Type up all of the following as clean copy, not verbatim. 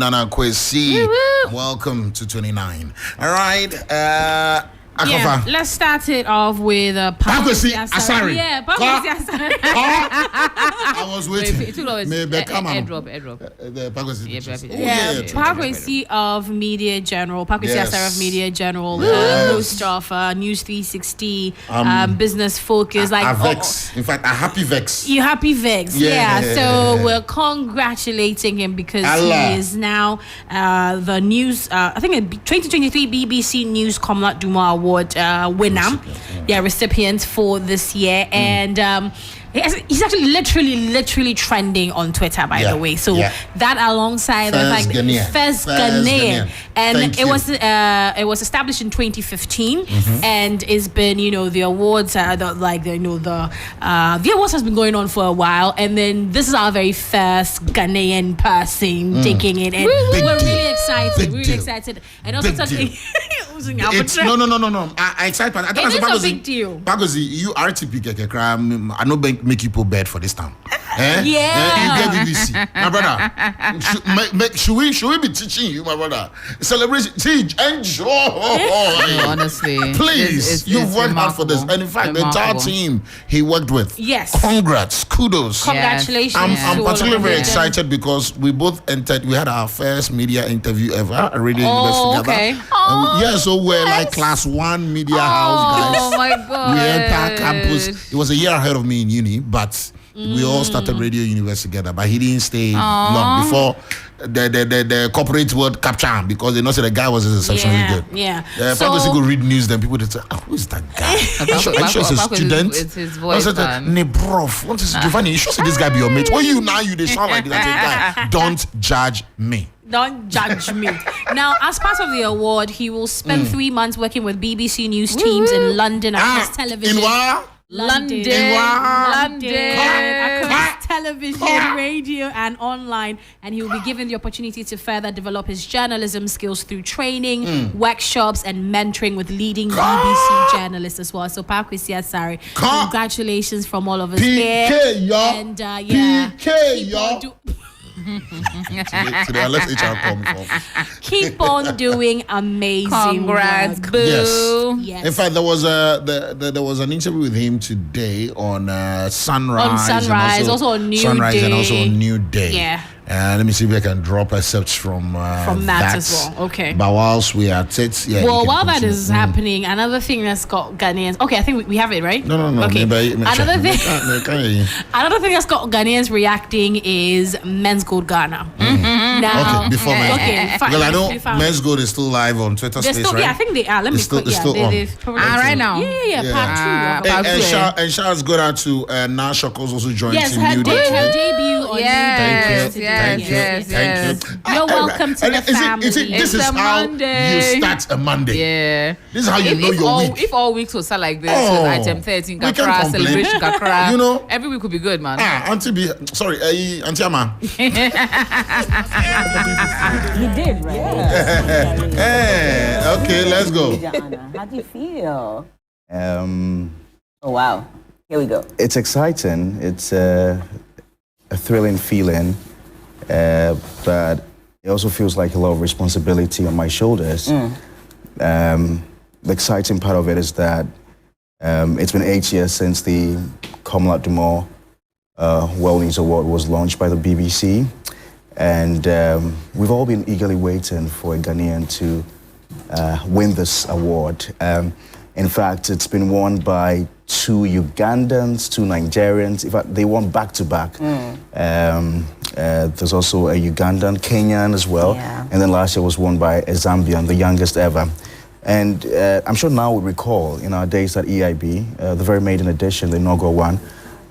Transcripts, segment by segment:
Nana Kwesi. Welcome to 29. All right. aKorfa. Yeah, let's start it off with Kwesi Asare. Yeah, Kwesi Asare. I was waiting. Airdrop. Kwesi of Media General. Kwesi Asare of Media General. Host of News 360, Business Focus. Like Vex. In fact, a happy Vex. You happy Vex. Yeah. So we're congratulating him because he is now the news. I think 2023 BBC News Comlat Duma Award winner, recipient for this year, and he's actually literally trending on Twitter, by the way. So that alongside first Ghanaian, and it was established in 2015, and it's been the awards the awards has been going on for a while, and then this is our very first Ghanaian person taking it, and we're really excited, and also talking. No. I excited. I thought it is a big deal. Because you RTP crime. I know make you put bed for this time. Yeah. You get BBC, my brother. Should we be teaching you, my brother? Celebration, teach, enjoy. Honestly, please, you've worked hard for this, and in fact, the entire team he worked with. Yes. Congrats, kudos. Congratulations. I'm particularly very excited because we both entered. We had our first media interview ever at Radio University together. Okay. So we're like class 1 media house guys. Oh my God. We entered campus. It was a year ahead of me in uni, but we all started Radio University together. But he didn't stay long before the corporate world captured him because they know that the guy was exceptionally good. Yeah. So he could read news, then people would say, who is that guy? You sure it's a student? It's his voice. Prof, what is Govani? You sure say this guy be your mate? Well, you they sound like that guy. Don't judge me. Don't judge me. Now, as part of the award, he will spend 3 months working with BBC News teams in London across television. In what? London. Across television, radio, and online. And he will be given the opportunity to further develop his journalism skills through training, workshops, and mentoring with leading BBC journalists as well. So, Kwesi Asare, congratulations from all of us here. And Today, let's HR come from. Keep on doing amazing. Congrats, work. boo. Yes. In fact, there was an interview with him today on Sunrise. On Sunrise, also on New Sunrise Day. and also on New Day. Yeah. Let me see if I can drop a search from that as well. Okay. But whilst we are at it, while that is happening, another thing that's got Ghanaians. Okay, I think we have it, right? No. Okay. Another thing that's got Ghanaians reacting is Men's Gold Ghana. Now, before Men's Gold. Well, I know Men's Gold is still live on Twitter Space, right? Yeah, I think they are. Let me still on. Right now. Yeah. Part 2. And shouts go out to Na Shoko's also joined Team her New Day. debut on Thank you. You're welcome to the family. This is how you start a Monday. Yeah. This is how you know your week. If all weeks will start like this, with item 13, Kakra, celebration Kakra, every week will be good, man. Auntie Ama. He did, right? Yeah. Okay, let's go. How do you feel? Oh, wow. Here we go. It's exciting. It's a thrilling feeling, but it also feels like a lot of responsibility on my shoulders. The exciting part of it is that it's been 8 years since the Comlat Dumont World News Award was launched by the BBC, and we've all been eagerly waiting for a Ghanaian to win this award. In fact, it's been won by 2 Ugandans, 2 Nigerians. In fact, they won back-to-back. There's also a Ugandan, Kenyan as well. Yeah. And then last year was won by a Zambian, the youngest ever. And I'm sure now we recall, in our days at EIB, the very maiden edition, the inaugural one,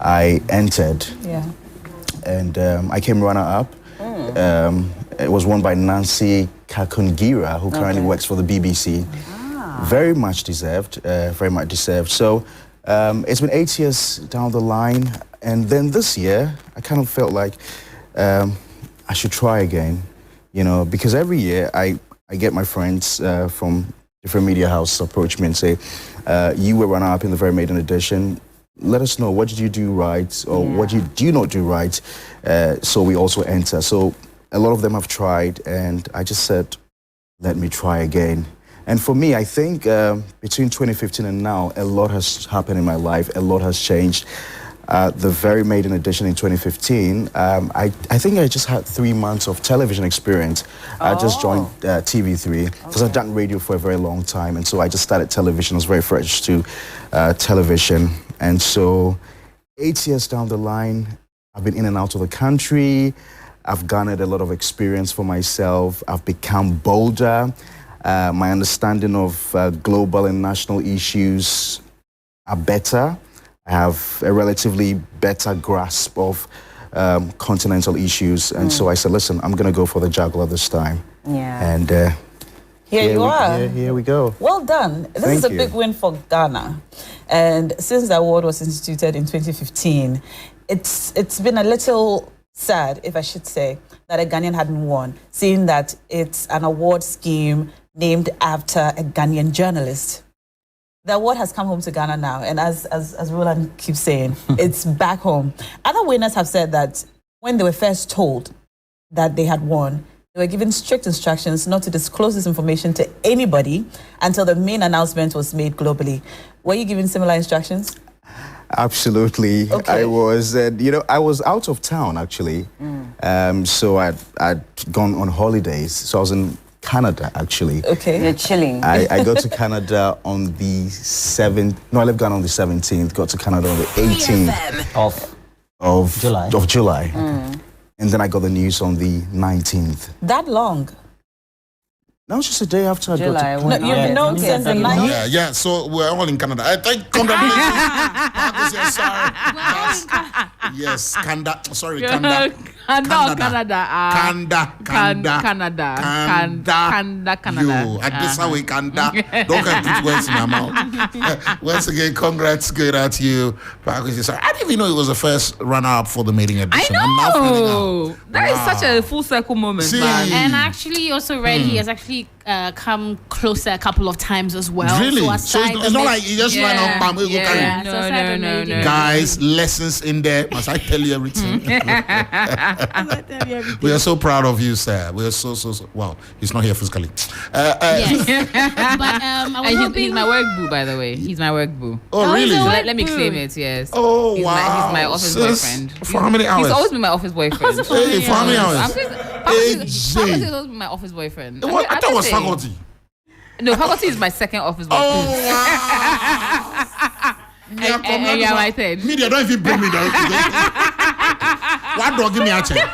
I entered. Yeah. And I came runner-up. It was won by Nancy Kakungira, who currently works for the BBC. Very much deserved, So it's been 8 years down the line, and then this year I kind of felt like I should try again, because every year I get my friends from different media houses approach me and say, you were runner-up in the very maiden edition. Let us know, what did you do right, or what do you not do right, so we also enter. So a lot of them have tried, and I just said, let me try again. And for me, I think between 2015 and now, a lot has happened in my life. A lot has changed. The very maiden edition in 2015, I think I just had 3 months of television experience. I just joined TV3 because I'd done radio for a very long time. And so I just started television. I was very fresh to television. And so 8 years down the line, I've been in and out of the country. I've garnered a lot of experience for myself. I've become bolder. My understanding of global and national issues are better. I have a relatively better grasp of continental issues. And so I said, listen, I'm going to go for the juggler this time. Yeah. And here you are. Here we go. Well done. This is a big win for Ghana. And since the award was instituted in 2015, it's been a little sad, if I should say, that a Ghanaian hadn't won, seeing that it's an award scheme named after a Ghanaian journalist. The award has come home to Ghana now, and as Roland keeps saying, it's back home. Other winners have said that when they were first told that they had won, they were given strict instructions not to disclose this information to anybody until the main announcement was made globally. Were you given similar instructions? Absolutely. Okay. I was, I was out of town actually. So I'd gone on holidays. So I was in Canada actually. Okay. You're chilling. I got to Canada on the 7th. No, I left Ghana on the 17th. Got to Canada on the 18th of July. And then I got the news on the 19th. That long? That was just a day after I got to Canada. You've been known since the 19th? Yeah. So we're all in Canada. I think congratulations. Sorry. Yes, Canada. Sorry, Canada. Canada. You, at this way, Canada. Don't put words in my mouth. Once again, congrats, good at you. I didn't even know it was the first runner-up for the maiden edition. I know. I'm now finding out. That is such a full circle moment, man. And actually, you also read he has actually come closer a couple of times as well. Really? So it's not like you just ran up, bam, we go carry. No. Guys, lessons in there. Must I tell you everything? We are so proud of you, sir. We are so. Wow, he's not here physically. Yes. But I was he's my work boo, by the way. He's my work boo. Oh, really? So let me claim it, yes. Oh, he's wow. He's my office boyfriend. For how many hours? He's always been my office boyfriend. Hey, for how many hours? He's always been my office boyfriend. I thought it was faculty. No, faculty is my second office boyfriend. Oh, wow. And you're my third. Media, don't even bring me down. Why don't give me a check?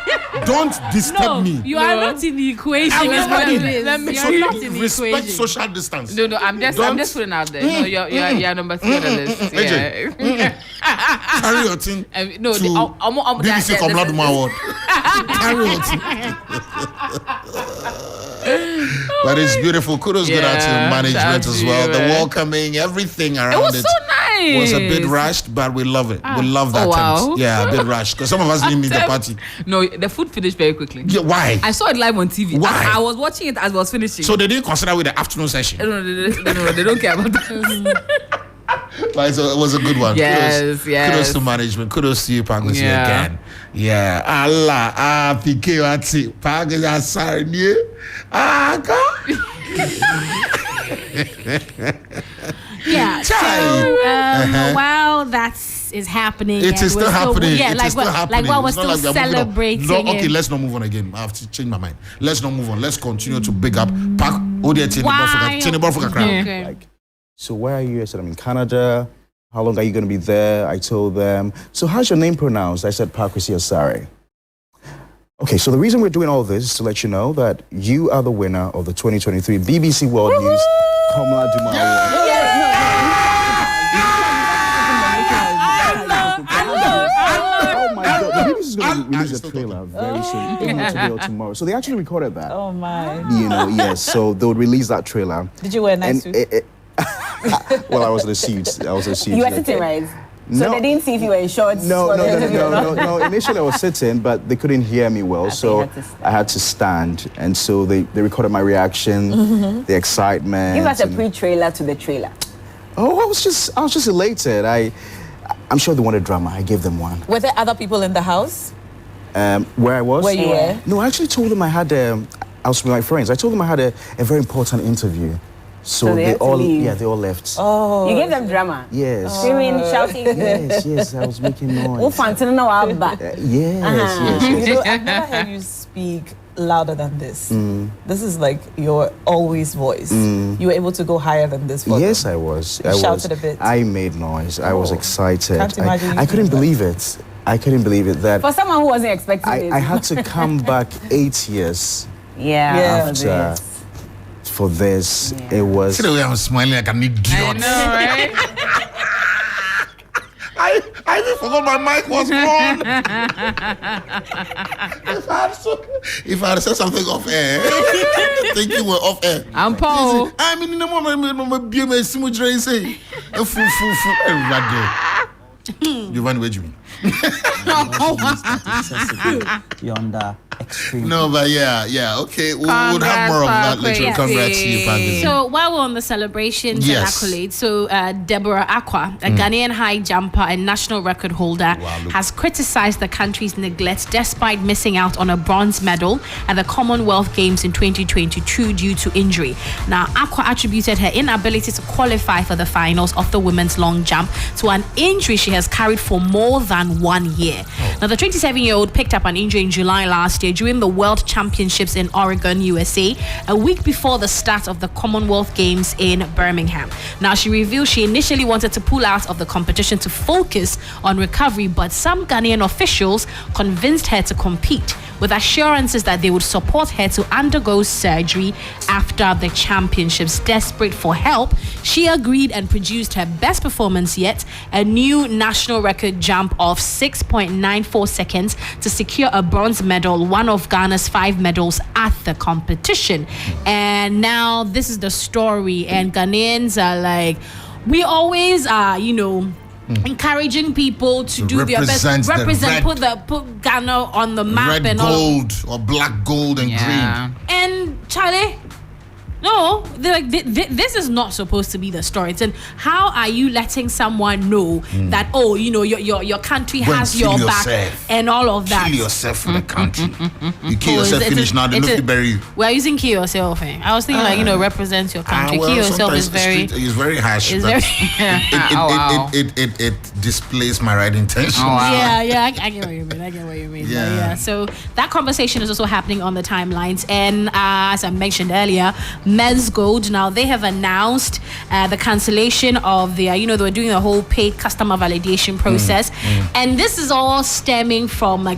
Don't disturb me. You are not in the equation. You're not in the respect equation. social distance. No, I'm just putting out there. No, you're number 3 on the list. AJ, carry your thing no, to BBC Komladuma Award. Carry your thing. But it's beautiful. Kudos go out to management as well. The welcoming, everything around it. It was so nice. Was a bit rushed, but we love it. We love that attempt. Yeah, a bit rushed. Because some of us didn't need the party. No, the food finished very quickly. Yeah, why? I saw it live on TV. Why? I was watching it as I was finishing. So they didn't consider with the afternoon session? No, they don't care about that. But it was a good one. Yes. Kudos to management. Kudos to you, Pangus, again. Yeah. Allah. PK, what's Pangus, sorry. God. Yeah. So while is happening, it is still happening. Yeah, it is still happening. Like we're still celebrating. No, okay, let's not move on again. I have to change my mind. Let's not move on. Let's continue to big up Park. So where are you? I said, I'm in Canada. How long are you going to be there? I told them. So how's your name pronounced? I said, Pakwesi Asare. Okay, so the reason we're doing all this is to let you know that you are the winner of the 2023 BBC World News Komladuma Award. Oh my God, the BBC is going to release a trailer very soon. Today or tomorrow. So they actually recorded that. Oh my. Yes, so they'll release that trailer. Did you wear a nice suit? Well, I was in a suit. You were sitting, right? So they didn't see if you were in shorts? No. Initially, I was sitting, but they couldn't hear me well, so I had to stand. And so they recorded my reaction, the excitement. Give us a pre-trailer to the trailer. Oh, I was just elated. I'm sure they wanted drama. I gave them one. Were there other people in the house? Where I was? Where you were? No, I actually told them I was with my friends. I told them I had a very important interview. So they all left. Oh. You gave them drama? Yes. Screaming, shouting? Yes, I was making noise. Yes. Yes. You know, I've never heard you speak louder than this. This is like your always voice. You were able to go higher than this for Yes, them. I was. You shouted a bit. I made noise. I was excited. Can't imagine I couldn't believe it. I couldn't believe it that For someone who wasn't expecting this. I had to come back 8 years after for this. It was. See the way I'm smiling like an idiot. I know, right? I even forgot my mic was on. If I had said something off air, think you were off air. I'm Paul. I mean, in the moment, be simu dre say, Govani, where do you mean? Beyond extreme. No, but yeah, okay. We'll have more of that later. Yes. Congrats to you, Paddy. So while we're on the celebrations Yes. and accolades, so Deborah Akwa, a Ghanaian high jumper and national record holder, has criticized the country's neglect despite missing out on a bronze medal at the Commonwealth Games in 2022 due to injury. Now, Akwa attributed her inability to qualify for the finals of the women's long jump to an injury she has carried for more than 1 year. Now, the 27-year-old picked up an injury in July last year during the World Championships in Oregon, USA, a week before the start of the Commonwealth Games in Birmingham. Now, she revealed she initially wanted to pull out of the competition to focus on recovery, but some Ghanaian officials convinced her to compete with assurances that they would support her to undergo surgery after the championships. Desperate for help, she agreed and produced her best performance yet, a new national record jump of 6.94 seconds to secure a bronze medal, one of Ghana's 5 medals at the competition. And now this is the story, and Ghanaians are like, we always are, encouraging people to do their best, put Ghana on the map, red, and gold or black, gold and green. And Charlie, no, they're like, this is not supposed to be the story. And how are you letting someone know that your country has your back and all of that? Kill yourself for the country. You kill yourself, finish now. They look to bury you. We're using kill yourself. I was thinking represent your country. Kill yourself is very harsh. It's but very it displays my right intention. Yeah, I get what you mean. Yeah. So that conversation is also happening on the timelines, and as I mentioned earlier, Men's Gold, now they have announced the cancellation of their, they were doing the whole paid customer validation process. And this is all stemming from I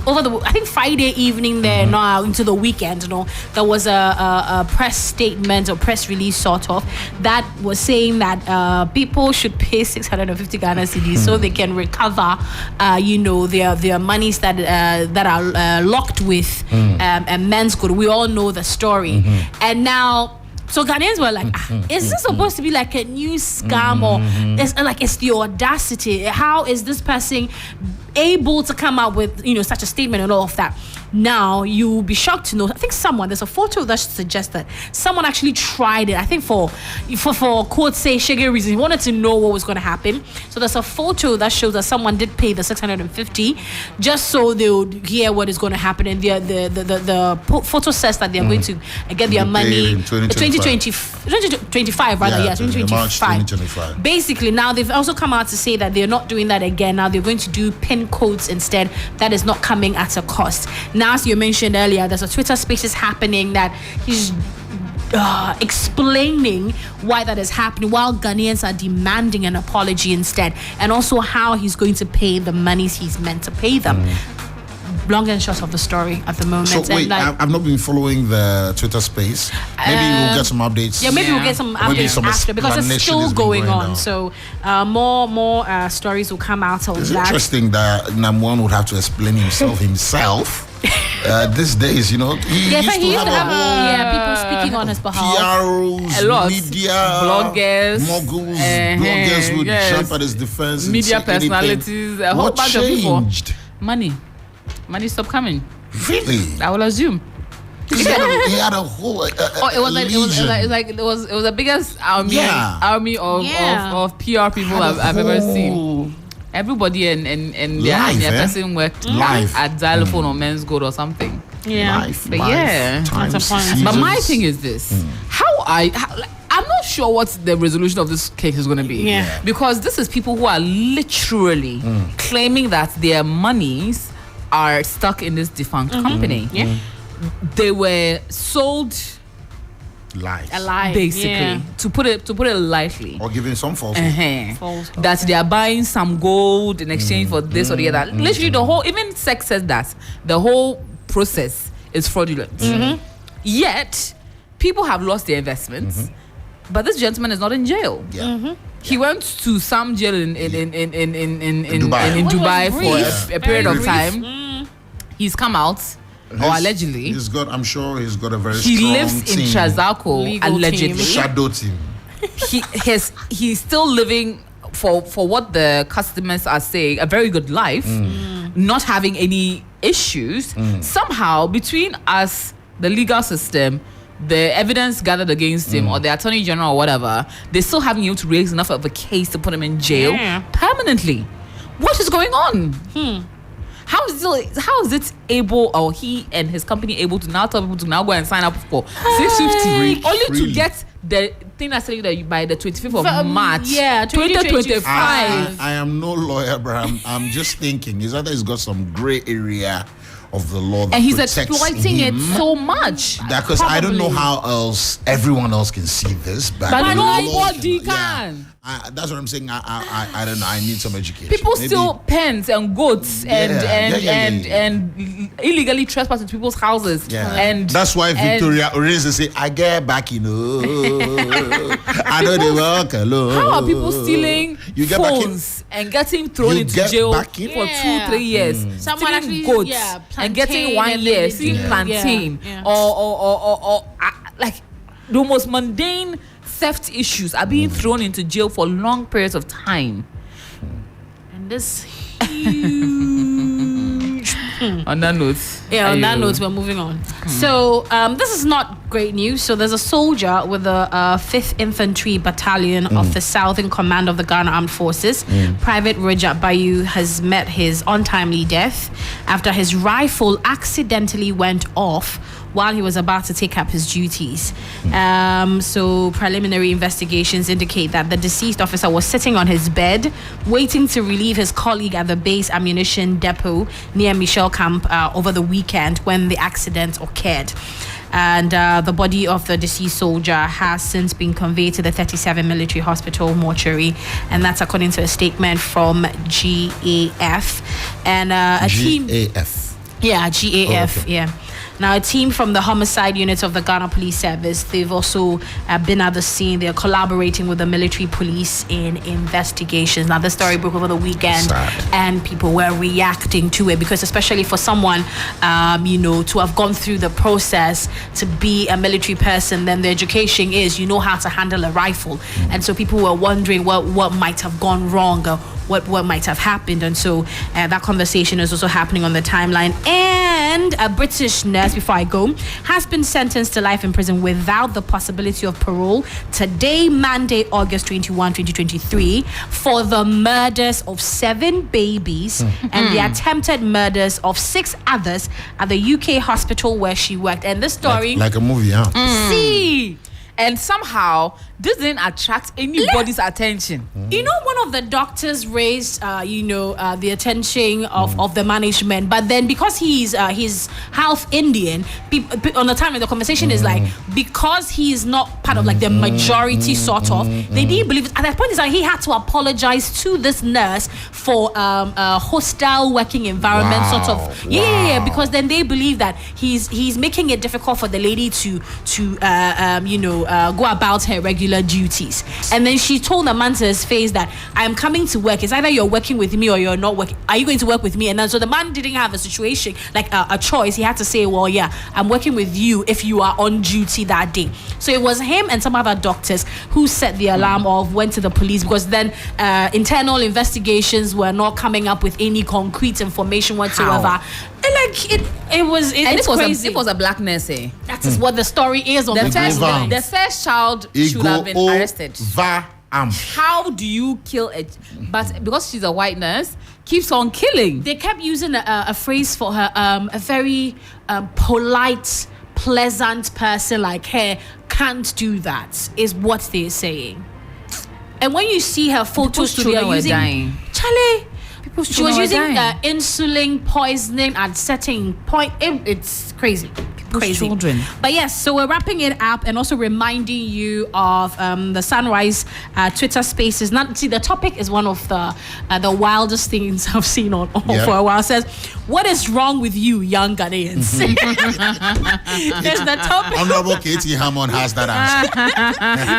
think Friday evening there, now into the weekend, there was a press statement or press release sort of that was saying that people should pay 650 Ghana cedis so they can recover, their monies that are locked with Men's Gold. We all know the story. And now, so Ghanaians were like, is this supposed to be like a new scam, or it's the audacity? How is this person able to come out with such a statement and all of that? Now you'll be shocked to know, I think there's a photo that suggests that someone actually tried it, I think for quote say sugar reasons. He wanted to know what was going to happen. So there's a photo that shows that someone did pay the 650 just so they would hear what is going to happen. And the photo says that they're going to get their money in 2025 rather. 2025. Basically, now they've also come out to say that they're not doing that again. Now they're going to do PIN codes instead. That is not coming at a cost. Now, as you mentioned earlier, there's a Twitter Spaces happening that he's explaining why that is happening, while Ghanaians are demanding an apology instead, and also how he's going to pay the monies he's meant to pay them. Long and short of the story at the moment. So wait, I've not been following the Twitter space. Maybe we'll get some updates. Yeah, maybe we'll get some updates after, because it's still going on. So more stories will come out of it's that. It's interesting that Namwan would have to explain himself these days. He used to have people speaking on his behalf. PRs, a lot. media, bloggers, moguls, bloggers would jump at his defense. Media personalities, a whole bunch of people. Money stopped coming. Really? I will assume. He had a whole. It was the biggest army of PR people I've ever seen. Everybody and their person worked live at Xylophone or Men's Gold or something. Yeah. Life, But life, yeah, times, that's a point. seasons. But my thing is this: I'm not sure what the resolution of this case is going to be. Yeah. Because this is people who are literally claiming that their monies are stuck in this defunct company. Yeah. They were sold lies. Alive. basically, Yeah. to put it lightly. Or giving some false. False. That they are buying some gold in exchange for this or the other. Literally, the whole, even sex says that the whole process is fraudulent. Yet, people have lost their investments, but this gentleman is not in jail. Yeah. He went to some jail in Dubai. Dubai for brief. a period Very of brief. time. He's come out, or allegedly. I'm sure he's got a very He strong lives in team. Trasacco, Legal allegedly. team. Shadow team. He's still living for what the customers are saying, a very good life, not having any issues. Somehow, between us, the legal system, the evidence gathered against him, or the attorney general or whatever, they still haven't been able to raise enough of a case to put him in jail permanently. What is going on? How is it able, or he and his company able to now tell people to now go and sign up for 650 only to Freely. get the thing that's saying that you by the 25th of March, 2025. I am no lawyer, but I'm just thinking. Is that he's got some gray area of the law that and he's protects exploiting it him. so much. Because I don't know how else everyone else can see this, but But the law nobody yeah. can. That's what I'm saying. I don't know. I need some education. People Maybe- steal pens and goats and illegally trespass into people's houses. Yeah. And that's why Victoria Orense say, I get back, I know they work alone. How are people stealing You get back in- phones and getting thrown You into get jail for back in- 2-3 years? Someone Stealing actually- goats yeah, and getting plantain 1 and year, then stealing they do- plantain, yeah. or like the most mundane theft issues are being thrown into jail for long periods of time. And this huge. On that note, On that note, we're moving on. So this is not great news. So there's a soldier with the 5th Infantry Battalion of the Southern Command of the Ghana Armed Forces. Private Rajat Bayu has met his untimely death after his rifle accidentally went off while he was about to take up his duties. So preliminary investigations indicate that the deceased officer was sitting on his bed waiting to relieve his colleague at the base ammunition depot near Michel Camp over the weekend when the accident occurred. And the body of the deceased soldier has since been conveyed to the 37 Military Hospital mortuary, and that's according to a statement from GAF. And a team... GAF. Yeah, GAF, Oh, okay. yeah. Now, a team from the homicide unit of the Ghana Police Service, they've also been at the scene. They're collaborating with the military police in investigations. Now, the story broke over the weekend, Sad. and people were reacting to it because, especially for someone, to have gone through the process to be a military person, then the education is, how to handle a rifle. And so people were wondering what might have gone wrong or what might have happened. And so that conversation is also happening on the timeline. And a British nurse, before I go, has been sentenced to life in prison without the possibility of parole today, Monday, August 21, 2023, for the murders of 7 babies and the attempted murders of 6 others at the UK hospital where she worked. And this story... Like a movie, huh? See... And somehow this didn't attract anybody's attention. One of the doctors raised, the attention of the management, but then because he's half Indian, on the time of the conversation is like, because he is not part of like the majority sort of, they didn't believe it. At that point, it's like he had to apologize to this nurse for a hostile working environment, sort of. Yeah, because then they believe that he's making it difficult for the lady to go about her regular duties. And then she told the man to his face that I'm coming to work. It's either you're working with me or you're not working. Are you going to work with me? And then so the man didn't have a situation, like a choice. He had to say, well, yeah, I'm working with you if you are on duty that day. So it was him and some other doctors who set the alarm off, went to the police, because then internal investigations were not coming up with any concrete information whatsoever. And it's crazy. It was a black nurse. That is what the story is on the first child should have been arrested. How do you kill it? But because she's a white nurse, keeps on killing. They kept using a phrase for her, a very polite, pleasant person like her can't do that, is what they're saying. And when you see her photos, People's children were dying. Charlie, People's she was children were using dying. insulin poisoning at certain point. It's crazy. Crazy. Children. But yes, so we're wrapping it up and also reminding you of the Sunrise Twitter Spaces. The topic is one of the wildest things I've seen on for a while. It says, what is wrong with you, young Ghanaians? There's the topic. Honorable Katie Hammond has that answer.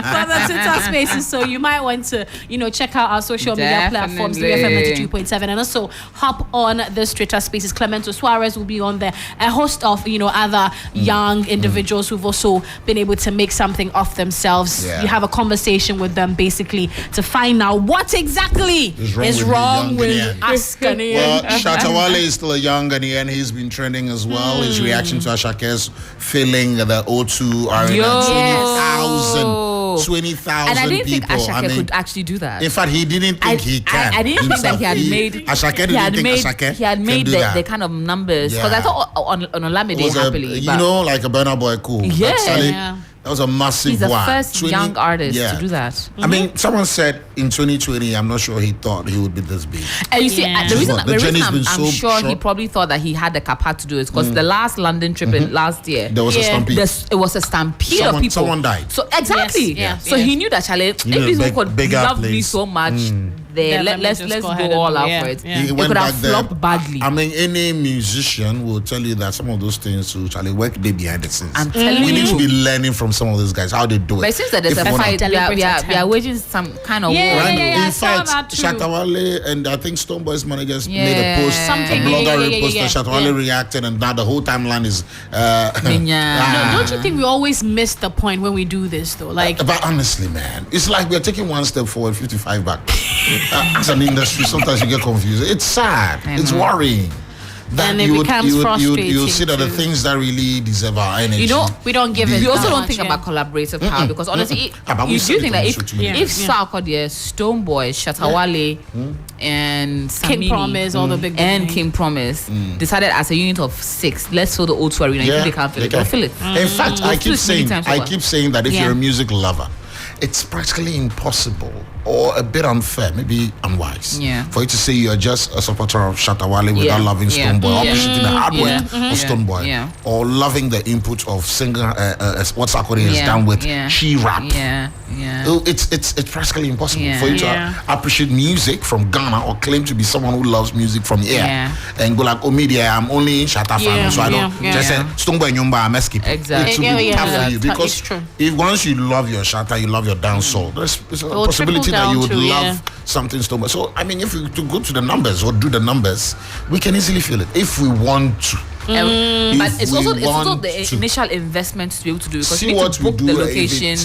For the Twitter Spaces, so you might want to check out our social media platforms, WFM 92.7, and also hop on this Twitter Spaces. Clemento Suarez will be on there, a host of other young individuals who've also been able to make something of themselves. You have a conversation with them basically to find out what exactly is wrong with us Ghanaians. Well, Shatta Wale is still a young Ghanaian. He's been trending as well. His reaction to Ashake's filling the O2 Arena, 20,000 and I didn't people. think Ashake could actually do that. In fact, he didn't think he can. I didn't think that he had made. Ashake didn't think Ashake he had made can do that. the kind of numbers because I thought on Olamide happily. Like a Burna Boy cool. Yeah. That was a massive He's the one. first young artist to do that. I mean, someone said in 2020, I'm not sure he thought he would be this big. And you see, the reason I'm sure short. he probably thought that he had the capacity to do it because the last London trip last year, there was a stampede. It was a stampede of people. Someone died. So exactly. So he knew that Charlie, if these people could love me so much, let's go all out for it. He could have flopped badly. I mean, any musician will tell you that some of those things to Charlie work they behind the scenes. I'm telling we you. need to be learning from some of those guys how they do it. But it seems that there's a fight. We are waging some kind of war. In fact, Shatta Wale and I think Stoneboy's managers made a post. Something. A blogger reposted. Shatta Wale reacted, and now the whole timeline is. No, don't you think we always miss the point when we do this though? But honestly, man, it's like we're taking one step forward, 55 back. As an industry, sometimes you get confused. It's sad. It's worrying. And it becomes frustrating. You see that the things that really deserve our energy. We don't give it. We also that don't much, think about collaborative power because honestly, you do think that if Sarkodie, Stoneboy, Shatta Wale, and Samini, King Promise, all the big and King Promise decided as a unit of 6, let's fill the O2 Arena. If they can't fill it, they'll fill it. In fact, I keep saying that if you're a music lover, it's practically impossible or a bit unfair, maybe unwise, for you to say you're just a supporter of Shatta Wale without loving Stoneboy, or appreciating the hard work of Stoneboy, or loving the input of singer what Sarkodie has done with She Rap. It's practically impossible for you to appreciate music from Ghana or claim to be someone who loves music from here and go like, oh media, I'm only Shatta fan, so I don't just say Stoneboy Nyumba, I'm skip. Exactly. It will be tough for you because if once you love your Shatta, you love your dancehall, there's a possibility that you would love something Stoneboy. So I mean, if we to go to the numbers or do the numbers, we can easily feel it if we want to. But it's also the initial investment to be able to do it because you need to book the location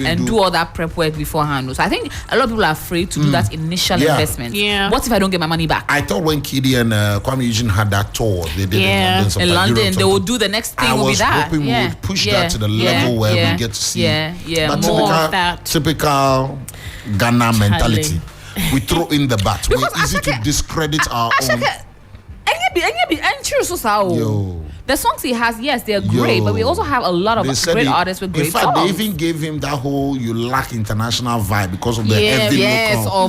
and do all that prep work beforehand. So I think a lot of people are afraid to do that initial investment. What if I don't get my money back? I thought when Kiddy and Kwame Eugene had that tour they did in London, they would do the next thing. I was hoping we would push that to the level where we get to see. But more of that. Typical Ghana mentality. We throw in the bat. We're easy to discredit our own. The songs he has, yes, they're great, but we also have a lot of great artists with great songs. In fact, they even gave him that whole "you lack international" vibe because of the heavy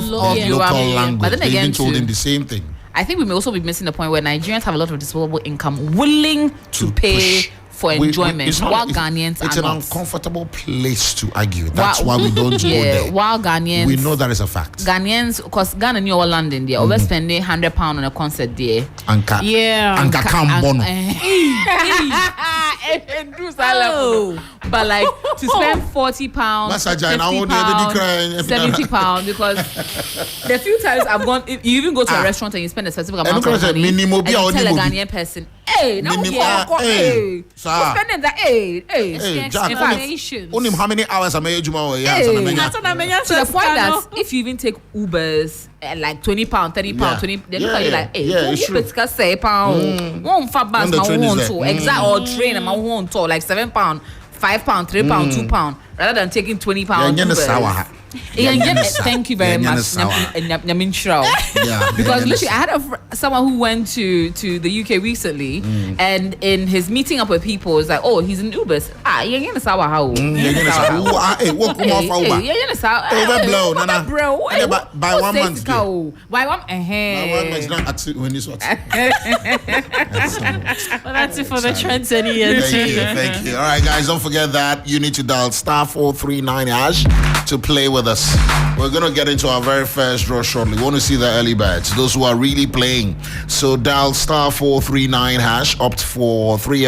local language. But then again, they even told him the same thing. I think we may also be missing the point where Nigerians have a lot of disposable income, willing to pay for enjoyment, while Ghanaians are not. It's an uncomfortable place to argue. That's why we don't go there. While Ghanaians, we know that is a fact. Ghanaians, because Ghana knew London there, over spending £100 on a concert there. Anka Kambono. But like to spend £40, £50, £70, because the few times I've gone, if you even go to a restaurant and you spend a specific amount of money, and you tell a Ghanaian person, hey, now hey, spending that, only how many hours am I to the point that if you even take Ubers like £20, £30, 20, they look at you like, hey, you say pound, one for bus, exact or train, and my one to like £7, £5, £3, £2, rather than taking £20 Ubers. Thank you very much. Yeah. Because literally, I had someone who went to the UK recently, and in his meeting up with people, was like, "Oh, he's in Ubers. You're gonna saw how? Hey, what come off Uber? You're gonna saw Overblow, Nana. bro. By 1 month. By 1 month. When this what? Well, that's it for the trends and ENT. Thank you. All right, guys, don't forget that you need to dial *439# to play with us. We're gonna get into our very first draw shortly. We want to see the early birds, those who are really playing. So dial *439#, opt for 3F.